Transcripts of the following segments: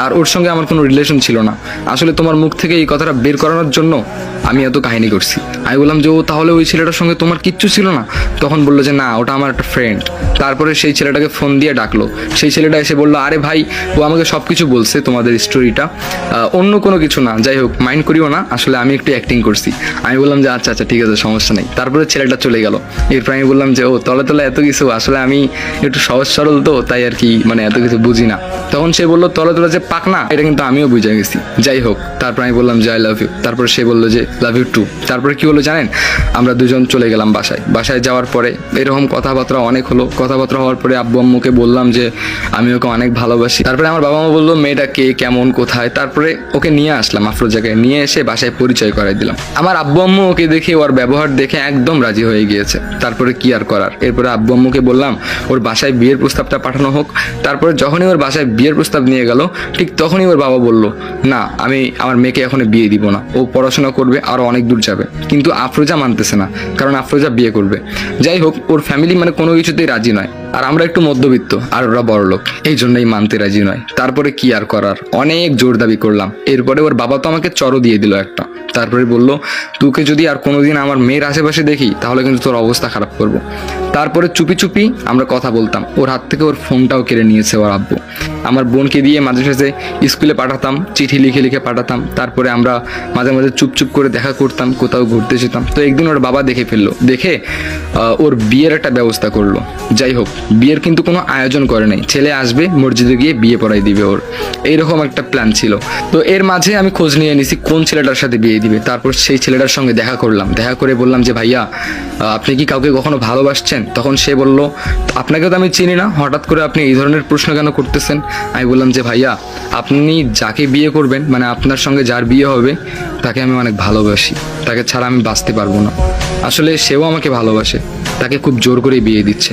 আর ওর সঙ্গে আমার কোনো রিলেশন ছিল না। আসলে তোমার মুখ থেকে এই কথাটা বের করানোর জন্য আমি এত কাহিনী করছি। আমি বললাম যে ও তাহলে ওই ছেলেটার সঙ্গে তোমার কিচ্ছু ছিল না? তখন বললো যে না, ওটা আমার একটা ফ্রেন্ড। তারপরে সেই ছেলেটাকে ফোন দিয়ে ডাকলো। সেই ছেলেটা এসে বললো, আরে ভাই, ও আমাকে সব কিছু বলছে তোমাদের স্টোরিটা, অন্য কোনো কিছু না, যাই হোক মাইন্ড করিও না, আসলে আমি একটু অ্যাক্টিং করছি। আমি বললাম যে আচ্ছা আচ্ছা ঠিক আছে, সমস্যা নেই। তারপরে ছেলেটা চলে গেল। এরপর আমি বললাম যে ও তলে তলে এত কিছু, আসলে আমি একটু সহজ সরল তো, তাই আর কি, মানে এত কিছু বুঝি না। তখন সে বললো তলে তলে যে পাক না, এটা কিন্তু আমিও বুঝে গেছি। যাই হোক, তারপর আমি বললাম যে আই লাভ ইউ। তারপরে সে বললো যে লাভ ইউ টু। তারপরে কি হলো জানেন, আমরা দুজন চলে গেলাম বাসায়। বাসায় যাওয়ার পরে এরকম কথাবার্তা অনেক হলো। কথাবার্তা হওয়ার পরে আব্বু আম্মুকে বললাম যে আমি ওকে অনেক ভালোবাসি। তারপরে আমার বাবা মা বললো মেয়েটা কে, কেমন, কোথায়। তারপরে ওকে নিয়ে আসলাম আফরোজাকে, নিয়ে এসে বাসায় পরিচয় করাই দিলাম। আমার আব্বু আম্মু ওকে দেখে, ওর ব্যবহার দেখে একদম রাজি হয়ে গিয়েছে। তারপরে কি আর করার, এরপরে আব্বু আম্মুকে বললাম ওর বাসায় বিয়ের প্রস্তাবটা পাঠানো হোক। তারপরে যখনই ওর বাসায় বিয়ের প্রস্তাব নিয়ে গেল, ঠিক তখনই ওর বাবা বলল না, আমি আমার মেয়েকে এখনো বিয়ে দিব না, ও পড়াশোনা করবে, আরো অনেক দূর যাবে। কিন্তু আফরোজা মানতেছে না, কারণ আফরোজা বিয়ে করবে। যাই হোক, ওর ফ্যামিলি মানে কোনো কিছুতেই রাজি নয়। আর আমরা একটু মধ্যবিত্ত, আর ওরা বড়লোক, এই জন্যই মানতে রাজি নয়। তারপরে কি আর করার, অনেক জোর দাবি করলাম। এরপরে ওর বাবা তো আমাকে চড়ও দিয়ে দিল একটা। তারপরে বলল তোকে যদি আর কোনোদিন আমার মেয়ের আশেপাশে দেখি, তাহলে কিন্তু তোর অবস্থা খারাপ করবো। তারপরে চুপি চুপি আমরা কথা বলতাম। ওর হাত থেকে ওর ফোনটাও কেড়ে নিয়েছে ওর আব্বু। আমার বোনকে দিয়ে মাঝে সাঝে স্কুলে পাঠাতাম, চিঠি লিখে লিখে পাঠাতাম। তারপরে আমরা মাঝে মাঝে চুপচুপ করে দেখা করতাম, কোথাও ঘুরতে যেতাম। তো একদিন ওর বাবা দেখে ফেললো, দেখে ওর বিয়ের একটা ব্যবস্থা করলো। যাই হোক, বিয়ের কিন্তু কোনো আয়োজন করে নাই, ছেলে আসবে, মসজিদে গিয়ে বিয়ে পড়াই দিবে ওর, এইরকম একটা প্ল্যান ছিল। তো এর মাঝে আমি খোঁজ নিয়ে নিছি কোন ছেলেটার সাথে বিয়ে দিবে। তারপর সেই ছেলেটার সঙ্গে দেখা করলাম। দেখা করে বললাম যে ভাইয়া, আপনি কি কাউকে কখনো ভালোবাসছেন? তখন সে বলল আপনাকে তো আমি চিনি না, হঠাৎ করে আপনি এই ধরনের প্রশ্ন কেন করতেছেন? আমি বললাম যে ভাইয়া, আপনি যাকে বিয়ে করবেন, মানে আপনার সঙ্গে যার বিয়ে হবে, তাকে আমি অনেক ভালোবাসি, তাকে ছাড়া আমি বাঁচতে পারবো না। আসলে সেও আমাকে ভালোবাসে, তাকে খুব জোর করে বিয়ে দিচ্ছে।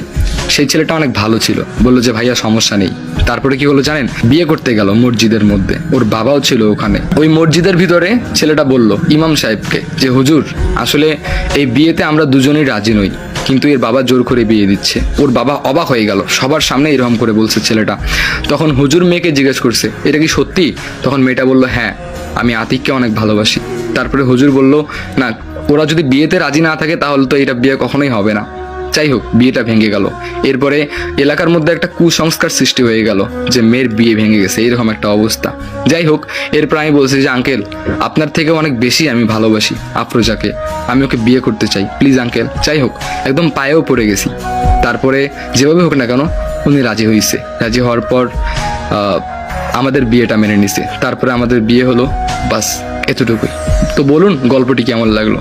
সেই ছেলেটা অনেক ভালো ছিল, বললো যে ভাইয়া সমস্যা নেই। তারপরে কি হলো জানেন, বিয়ে করতে গেল মসজিদের মধ্যে, ওর বাবাও ছিল ওখানে। ওই মসজিদের ভিতরে ছেলেটা বলল ইমাম সাহেবকে যে হুজুর, আসলে এই বিয়েতে আমরা দুজনেই রাজি নই, কিন্তু এর বাবা জোর করে বিয়ে দিচ্ছে। ওর বাবা অবাক হয়ে গেল, সবার সামনে এরকম করে বলছে ছেলেটা। তখন হুজুর মেয়েকে জিজ্ঞেস করছে এটা কি সত্যি? তখন মেয়েটা বলল হ্যাঁ, আমি আতিককে অনেক ভালোবাসি। তারপরে হুজুর বলল না, ওরা যদি বিয়েতে রাজি না থাকে তাহলে তো এটা বিয়ে কখনোই হবে না। যাই হোক, বিয়েটা ভেঙে গেল। এরপরে এলাকার মধ্যে একটা কুসংস্কার সৃষ্টি হয়ে গেল যে মেয়ের বিয়ে ভেঙে গেছে, এরকম একটা অবস্থা। যাই হোক, এরপর আমি বলছি যে আঙ্কেল, আপনার থেকে অনেক বেশি আমি ভালোবাসি আফরোজাকে, আমি ওকে বিয়ে করতে চাই, প্লিজ আঙ্কেল। যাই হোক, একদম পায়েও পড়ে গেছি। তারপরে যেভাবে হোক না কেন উনি রাজি হয়েছে। রাজি হওয়ার পর আমাদের বিয়েটা মেনে নিছে। তারপরে আমাদের বিয়ে হলো, বাস এতটুকুই। তো বলুন গল্পটি কেমন লাগলো।